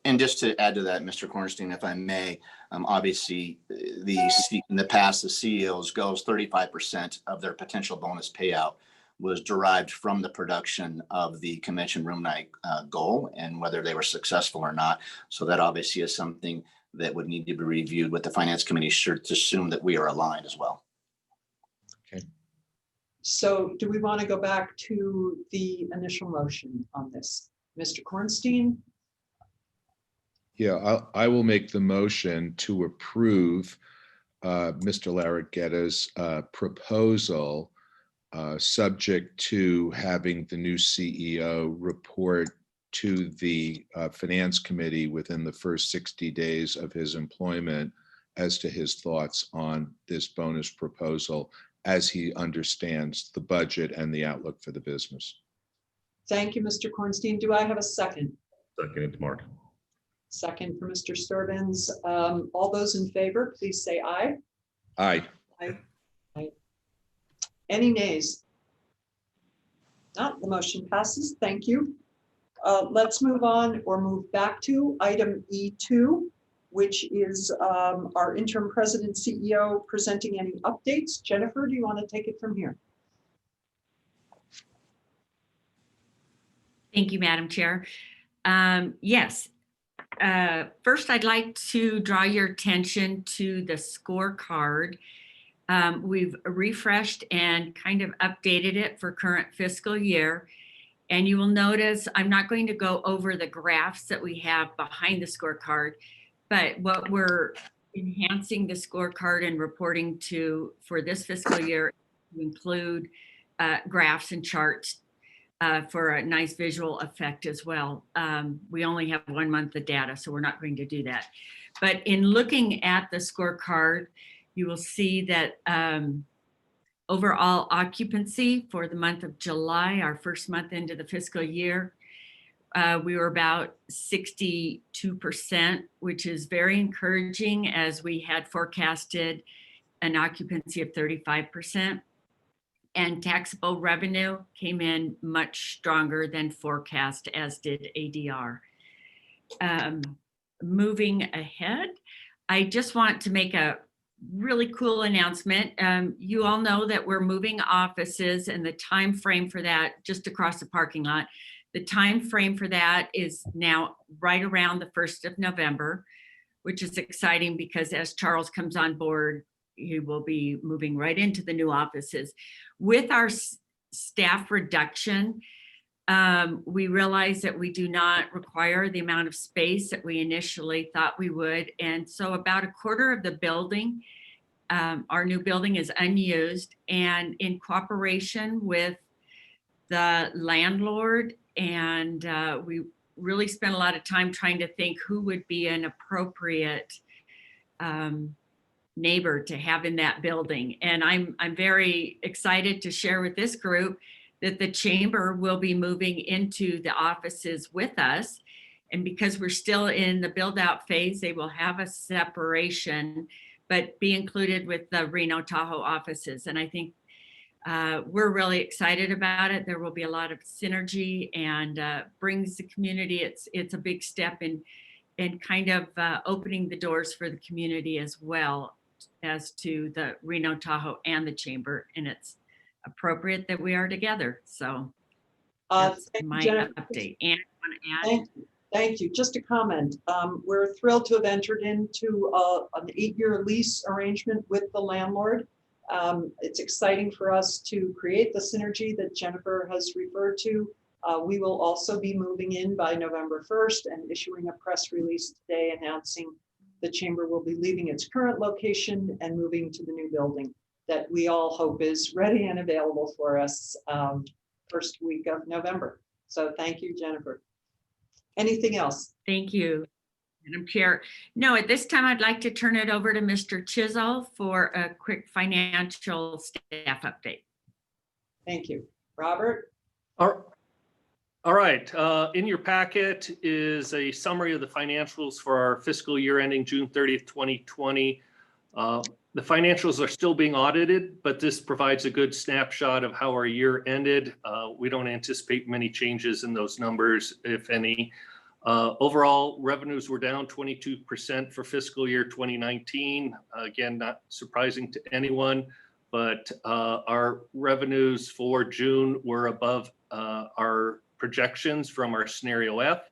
And just to add to that, Mr. Kornstein, if I may, obviously in the past, the CEO's goals, 35% of their potential bonus payout was derived from the production of the convention room night goal and whether they were successful or not. So that obviously is something that would need to be reviewed with the finance committee, sure to assume that we are aligned as well. Okay. So do we want to go back to the initial motion on this? Mr. Kornstein? Yeah, I will make the motion to approve Mr. Larraguetta's proposal, subject to having the new CEO report to the finance committee within the first 60 days of his employment as to his thoughts on this bonus proposal as he understands the budget and the outlook for the business. Thank you, Mr. Kornstein. Do I have a second? Second, Mark. Second for Mr. Sturbins. All those in favor, please say aye. Aye. Aye. Any nays? Not, the motion passes. Thank you. Let's move on or move back to item E2, which is our interim president CEO presenting any updates. Jennifer, do you want to take it from here? Thank you, Madam Chair. Yes. First, I'd like to draw your attention to the scorecard. We've refreshed and kind of updated it for current fiscal year. And you will notice I'm not going to go over the graphs that we have behind the scorecard, but what we're enhancing the scorecard and reporting to for this fiscal year include graphs and charts for a nice visual effect as well. We only have 1 month of data, so we're not going to do that. But in looking at the scorecard, you will see that overall occupancy for the month of July, our first month into the fiscal year, we were about 62%, which is very encouraging as we had forecasted an occupancy of 35%. And taxable revenue came in much stronger than forecast, as did ADR. Moving ahead, I just want to make a really cool announcement. You all know that we're moving offices, and the time frame for that, just across the parking lot, the time frame for that is now right around the 1st of November, which is exciting because as Charles comes on board, he will be moving right into the new offices. With our staff reduction, we realized that we do not require the amount of space that we initially thought we would. And so about a quarter of the building, our new building, is unused. And in cooperation with the landlord, and we really spent a lot of time trying to think who would be an appropriate neighbor to have in that building. And I'm very excited to share with this group that the chamber will be moving into the offices with us. And because we're still in the build out phase, they will have a separation, but be included with the Reno Tahoe offices. And I think we're really excited about it. There will be a lot of synergy and brings the community. It's a big step in kind of opening the doors for the community as well as to the Reno Tahoe and the chamber. And it's appropriate that we are together. So that's my update. And I want to add. Thank you. Just a comment. We're thrilled to have entered into an 8-year lease arrangement with the landlord. It's exciting for us to create the synergy that Jennifer has referred to. We will also be moving in by November 1st and issuing a press release today announcing the chamber will be leaving its current location and moving to the new building that we all hope is ready and available for us first week of November. So thank you, Jennifer. Anything else? Thank you, Madam Chair. No, at this time, I'd like to turn it over to Mr. Chisel for a quick financial staff update. Thank you. Robert? All right. In your packet is a summary of the financials for our fiscal year ending June 30th, 2020. The financials are still being audited, but this provides a good snapshot of how our year ended. We don't anticipate many changes in those numbers, if any. Overall, revenues were down 22% for fiscal year 2019. Again, not surprising to anyone, but our revenues for June were above our projections from our scenario F.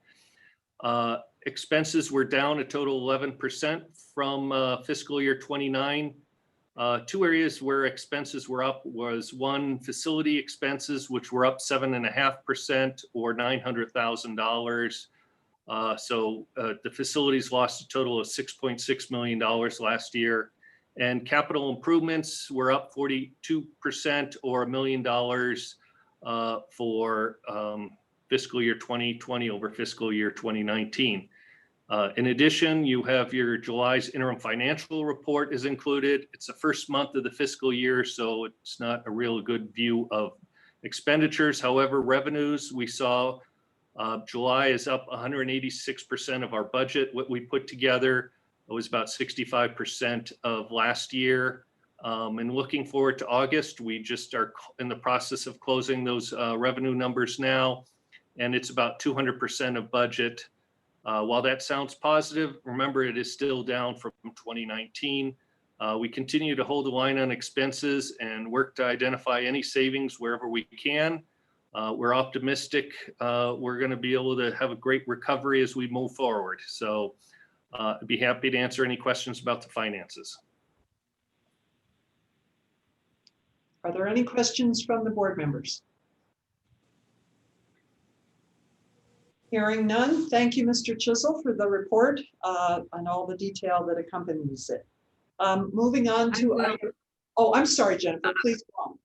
Expenses were down a total 11% from fiscal year 29. Two areas where expenses were up was one, facility expenses, which were up 7.5% or $900,000. So the facilities lost a total of $6.6 million last year. And capital improvements were up 42% or $1 million for fiscal year 2020 over fiscal year 2019. In addition, you have your July's interim financial report is included. It's the first month of the fiscal year, so it's not a real good view of expenditures. However, revenues, we saw July is up 186% of our budget. What we put together was about 65% of last year. And looking forward to August, we just are in the process of closing those revenue numbers now, and it's about 200% of budget. While that sounds positive, remember it is still down from 2019. We continue to hold the line on expenses and work to identify any savings wherever we can. We're optimistic we're going to be able to have a great recovery as we move forward. So I'd be happy to answer any questions about the finances. Are there any questions from the board members? Hearing none, thank you, Mr. Chisel, for the report and all the detail that accompanies it. Moving on to, oh, I'm sorry, Jennifer, please go on.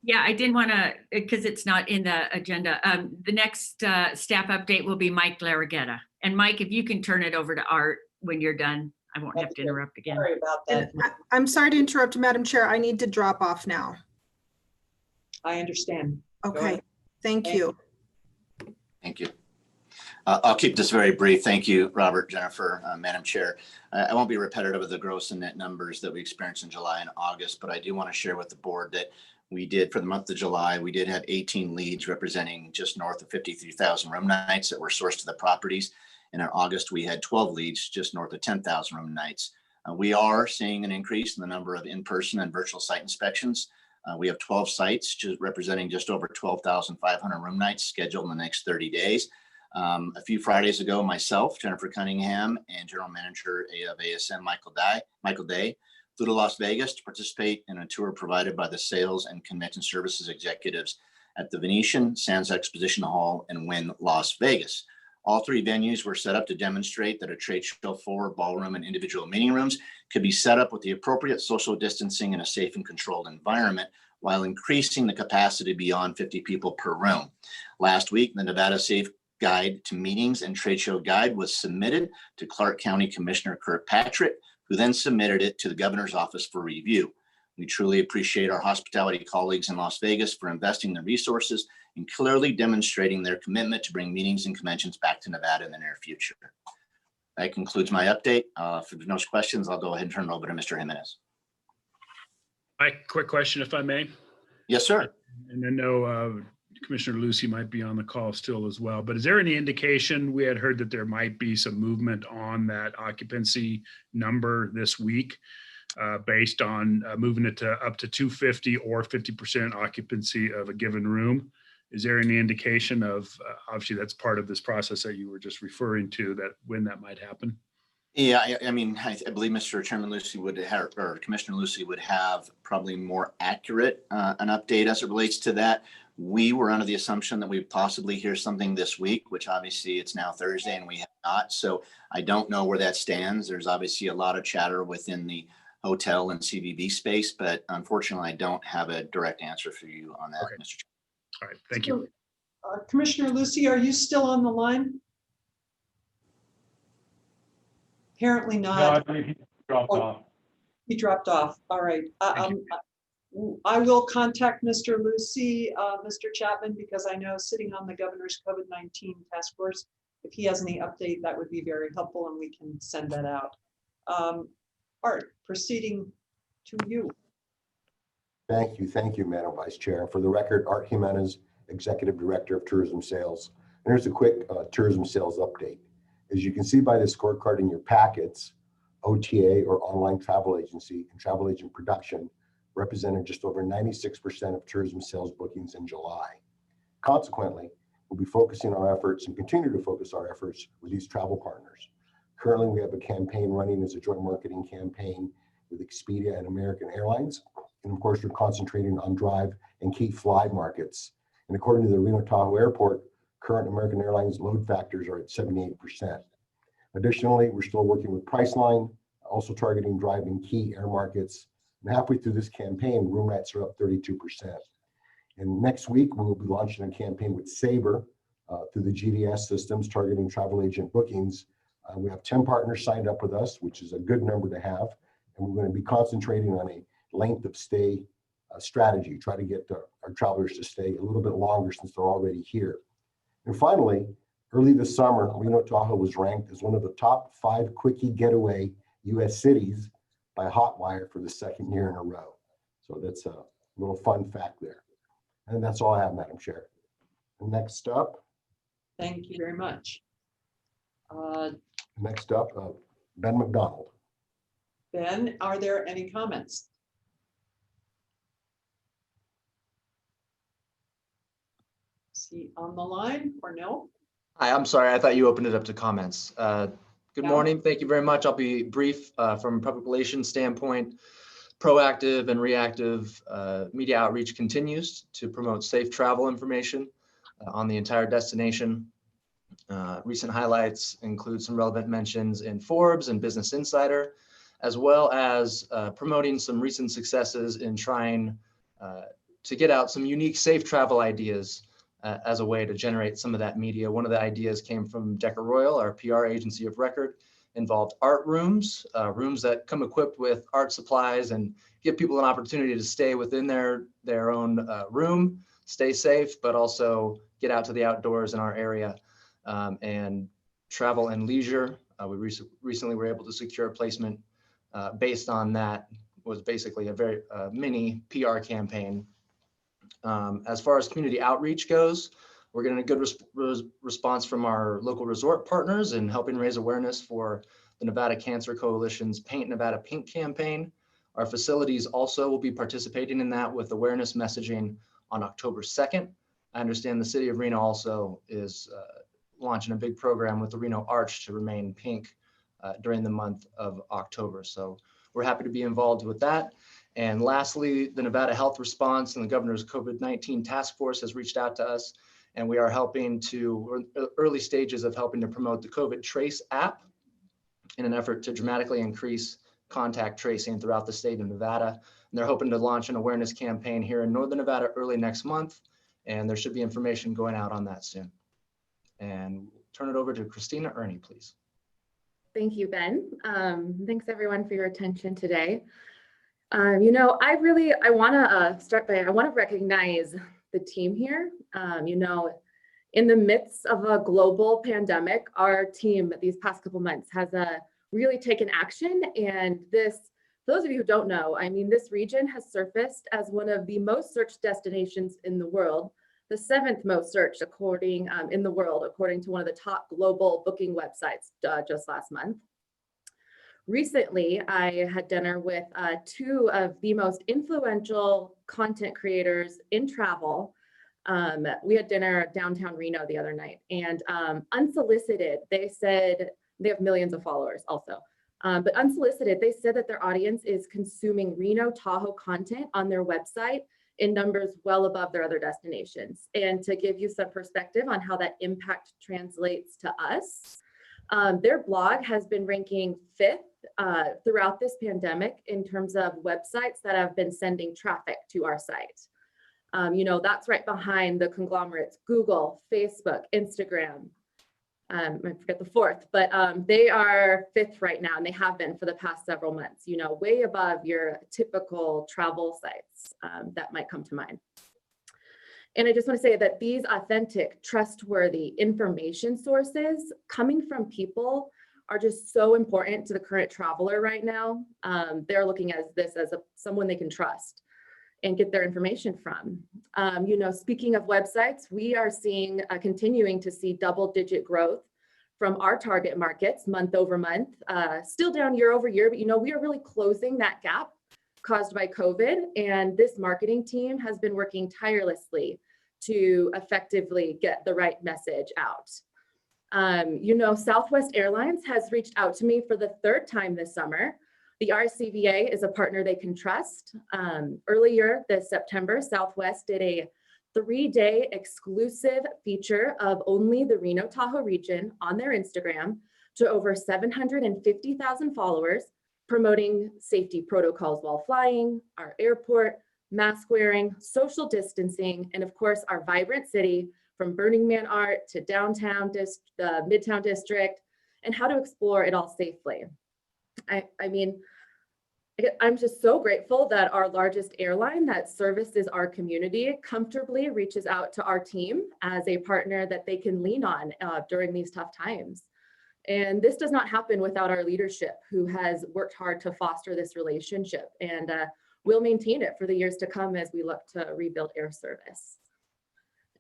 Yeah, I didn't want to, because it's not in the agenda. The next staff update will be Mike Larraguetta. And Mike, if you can turn it over to Art when you're done, I won't have to interrupt again. Sorry about that. I'm sorry to interrupt, Madam Chair. I need to drop off now. I understand. Okay, thank you. Thank you. I'll keep this very brief. Thank you, Robert, Jennifer, Madam Chair. I won't be repetitive of the gross and net numbers that we experienced in July and August, but I do want to share with the board that we did, for the month of July, we did have 18 leads representing just north of 53,000 room nights that were sourced to the properties. And in August, we had 12 leads just north of 10,000 room nights. We are seeing an increase in the number of in-person and virtual site inspections. We have 12 sites representing just over 12,500 room nights scheduled in the next 30 days. A few Fridays ago, myself, Jennifer Cunningham, and General Manager of ASM, Michael Day, flew to Las Vegas to participate in a tour provided by the Sales and Convention Services executives at the Venetian, Sands Exposition Hall, and Wynn Las Vegas. All three venues were set up to demonstrate that a trade show floor, ballroom, and individual meeting rooms could be set up with the appropriate social distancing in a safe and controlled environment while increasing the capacity beyond 50 people per room. Last week, the Nevada Safe Guide to Meetings and Trade Show Guide was submitted to Clark County Commissioner Kirkpatrick, who then submitted it to the governor's office for review. We truly appreciate our hospitality colleagues in Las Vegas for investing the resources and clearly demonstrating their commitment to bring meetings and conventions back to Nevada in the near future. That concludes my update. If there's no questions, I'll go ahead and turn it over to Mr. Jimenez. Mike, quick question, if I may. Yes, sir. And I know Commissioner Lucy might be on the call still as well, but is there any indication, we had heard that there might be some movement on that occupancy number this week based on moving it to up to 250 or 50% occupancy of a given room? Is there any indication of, obviously that's part of this process that you were just referring to, that when that might happen? Yeah, I mean, I believe Mr. Chairman Lucy would have, or Commissioner Lucy would have probably more accurate an update as it relates to that. We were under the assumption that we'd possibly hear something this week, which obviously it's now Thursday and we have not. So I don't know where that stands. There's obviously a lot of chatter within the hotel and CVB space, but unfortunately I don't have a direct answer for you on that, okay, Mr. Chairman. All right, thank you. Commissioner Lucy, are you still on the line? Apparently not. No, I believe he dropped off. He dropped off. All right. I will contact Mr. Lucy, Mr. Chapman, because I know sitting on the governor's COVID-19 task force, if he has any update, that would be very helpful and we can send that out. Art, proceeding to you. Thank you, Madam Vice Chair. For the record, Art Jimenez, Executive Director of Tourism Sales. And here's a quick tourism sales update. As you can see by the scorecard in your packets, OTA or online travel agency and travel agent production represented just over 96% of tourism sales bookings in July. Consequently, we'll be focusing our efforts and continue to focus our efforts with these travel partners. Currently, we have a campaign running as a joint marketing campaign with Expedia and American Airlines. And of course, we're concentrating on drive and key fly markets. And according to the Reno Tahoe Airport, current American Airlines load factors are at 78%. Additionally, we're still working with Priceline, also targeting drive and key air markets. And halfway through this campaign, room nights are up 32%. And next week, we will be launching a campaign with Sabre through the GDS systems targeting travel agent bookings. We have 10 partners signed up with us, which is a good number to have. And we're going to be concentrating on a length of stay strategy, try to get our travelers to stay a little bit longer since they're already here. And finally, early this summer, Reno Tahoe was ranked as one of the top 5 quickie getaway U.S. cities by Hotwire for the 2nd year in a row. So that's a little fun fact there. And that's all I have, Madam Chair. Next up. Thank you very much. Next up, Ben McDonald. Ben, are there any comments? Is he on the line or no? Hi, I'm sorry. I thought you opened it up to comments. Good No. morning. Thank you very much. I'll be brief from a public relations standpoint. Proactive and reactive media outreach continues to promote safe travel information on the entire destination. Recent highlights include some relevant mentions in Forbes and Business Insider, as well as promoting some recent successes in trying to get out some unique safe travel ideas as a way to generate some of that media. One of the ideas came from Decker Royal, our PR agency of record, involved art rooms, rooms that come equipped with art supplies and give people an opportunity to stay within their own room, stay safe, but also get out to the outdoors in our area. And travel and leisure, we recently were able to secure a placement based on that. Was basically a very mini PR campaign. As far as community outreach goes, we're getting a good response from our local resort partners in helping raise awareness for the Nevada Cancer Coalition's Paint Nevada Pink campaign. Our facilities also will be participating in that with awareness messaging on October 2nd. I understand the city of Reno also is launching a big program with the Reno Arch to remain pink during the month of October. So we're happy to be involved with that. And lastly, the Nevada Health Response and the governor's COVID-19 task force has reached out to us, and we are helping to, early stages of helping to promote the COVID Trace app in an effort to dramatically increase contact tracing throughout the state of Nevada. And they're hoping to launch an awareness campaign here in Northern Nevada early next month, and there should be information going out on that soon. And turn it over to Christina Ernie, please. Thank you, Ben. Thanks everyone for your attention today. You know, I want to start by, I want to recognize the team here. You know, in the midst of a global pandemic, our team these past couple months has really taken action. And this, for those of you who don't know, I mean, this region has surfaced as one of the most searched destinations in the world, the 7th most searched in the world, according to one of the top global booking websites just last month. Recently, I had dinner with 2 of the most influential content creators in travel. We had dinner downtown Reno the other night, and unsolicited, they said they have millions of followers also. But unsolicited, they said that their audience is consuming Reno Tahoe content on their website in numbers well above their other destinations. And to give you some perspective on how that impact translates to us, their blog has been ranking 5th throughout this pandemic in terms of websites that have been sending traffic to our site. You know, that's right behind the conglomerates, Google, Facebook, Instagram. I forget the 4th, but they are 5th right now, and they have been for the past several months, you know, way above your typical travel sites that might come to mind. And I just want to say that these authentic, trustworthy information sources coming from people are just so important to the current traveler right now. They're looking at this as someone they can trust and get their information from. You know, speaking of websites, we are seeing, continuing to see double-digit growth from our target markets month over month, still down year over year, but you know, we are really closing that gap caused by COVID. And this marketing team has been working tirelessly to effectively get the right message out. You know, Southwest Airlines has reached out to me for the 3rd time this summer. The RSCVA is a partner they can trust. Earlier this September, Southwest did a 3-day exclusive feature of only the Reno Tahoe region on their Instagram to over 750,000 followers, promoting safety protocols while flying, our airport, mask wearing, social distancing, and of course, our vibrant city from Burning Man art to downtown, Midtown District, and how to explore it all safely. I mean, I'm just so grateful that our largest airline that services our community comfortably reaches out to our team as a partner that they can lean on during these tough times. And this does not happen without our leadership, who has worked hard to foster this relationship, and will maintain it for the years to come as we look to rebuild air service.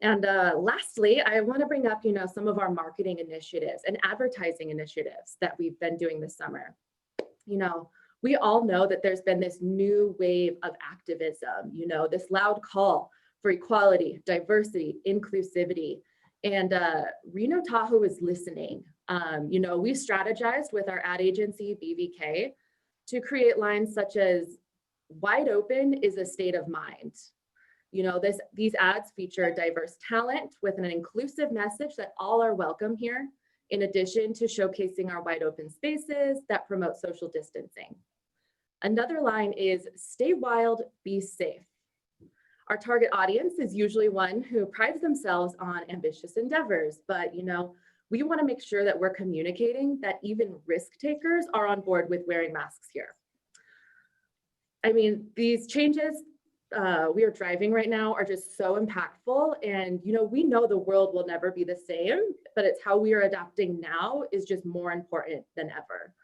And lastly, I want to bring up, some of our marketing initiatives and advertising initiatives that we've been doing this summer. We all know that there's been this new wave of activism, this loud call for equality, diversity, inclusivity, and Reno Tahoe is listening. We strategized with our ad agency, BVK, to create lines such as "Wide open is a state of mind." These ads feature diverse talent with an inclusive message that all are welcome here, in addition to showcasing our wide open spaces that promote social distancing. Another line is "Stay wild, be safe." Our target audience is usually one who prides themselves on ambitious endeavors, but we want to make sure that we're communicating that even risk takers are on board with wearing masks here. I mean, these changes we are driving right now are just so impactful, and we know the world will never be the same, but it's how we are adapting now is just more important than ever.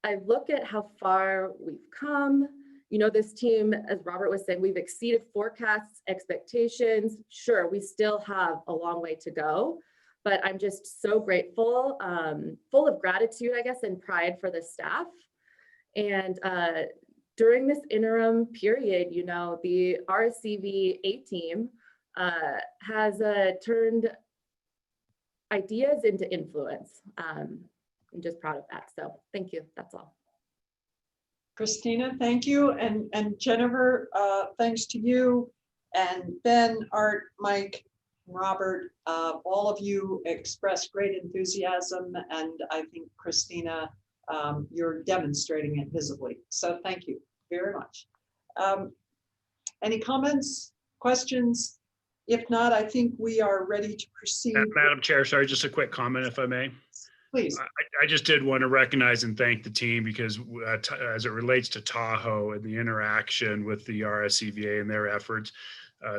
I look at how far we've come. This team, as Robert was saying, we've exceeded forecasts, expectations. Sure, we still have a long way to go, but I'm just so grateful, full of gratitude, I guess, and pride for the staff. And during this interim period, the RSCVA team has turned ideas into influence. I'm just proud of that. So thank you. That's all. Christina, thank you. And Jennifer, thanks to you. And Ben, Art, Mike, Robert, all of you expressed great enthusiasm. And I think, Christina, you're demonstrating it visibly. So thank you very much. Any comments, questions? If not, I think we are ready to proceed. Madam Chair, sorry, just a quick comment, if I may. Please. I just did want to recognize and thank the team because as it relates to Tahoe and the interaction with the RSCVA and their efforts,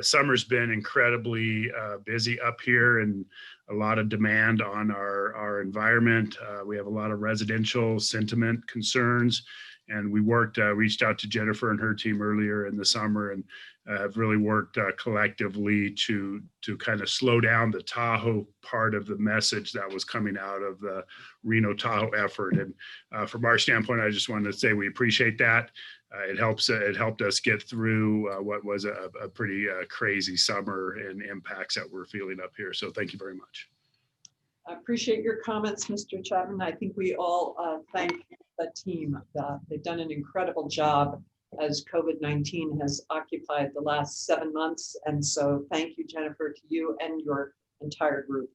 summer's been incredibly busy up here and a lot of demand on our environment. We have a lot of residential sentiment concerns, and we reached out to Jennifer and her team earlier in the summer and have really worked collectively to kind of slow down the Tahoe part of the message that was coming out of the Reno Tahoe effort. And from our standpoint, I just wanted to say we appreciate that. It helped us get through what was a pretty crazy summer and impacts that we're feeling up here. So thank you very much. I appreciate your comments, Mr. Chapman. I think we all thank the team. They've done an incredible job as COVID-19 has occupied the last 7 months. And so thank you, Jennifer, to you and your entire group.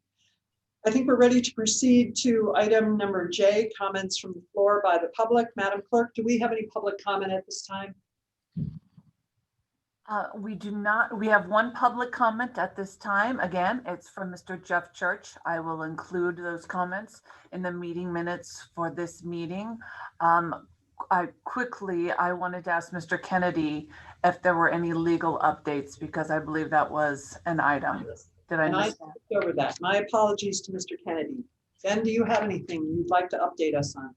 I think we're ready to proceed to item number J, comments from the floor by the public. Madam Clerk, do we have any public comment at this time? We do not. We have one public comment at this time. Again, it's from Mr. Jeff Church. I will include those comments in the meeting minutes for this meeting. I wanted to ask Mr. Kennedy if there were any legal updates, because I believe that was an item. Did I miss that? I over that. My apologies to Mr. Kennedy. Ben, do you have anything you'd like to update us on?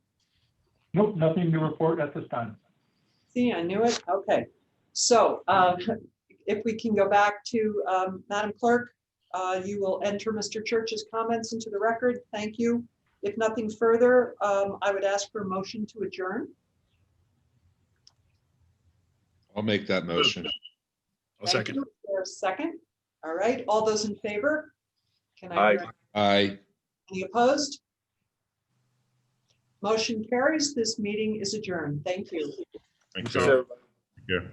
Nope, nothing to report at this time. See, I knew it. Okay. So if we can go back to Madam Clerk, you will enter Mr. Church's comments into the record. Thank you. If nothing further, I would ask for a motion to adjourn. I'll make that motion. I'll second. Is there a second? All right. All those in favor? Can Aye. Aye. Any opposed? Motion carries. This meeting is adjourned. Thank you. Thanks, So- all. Here.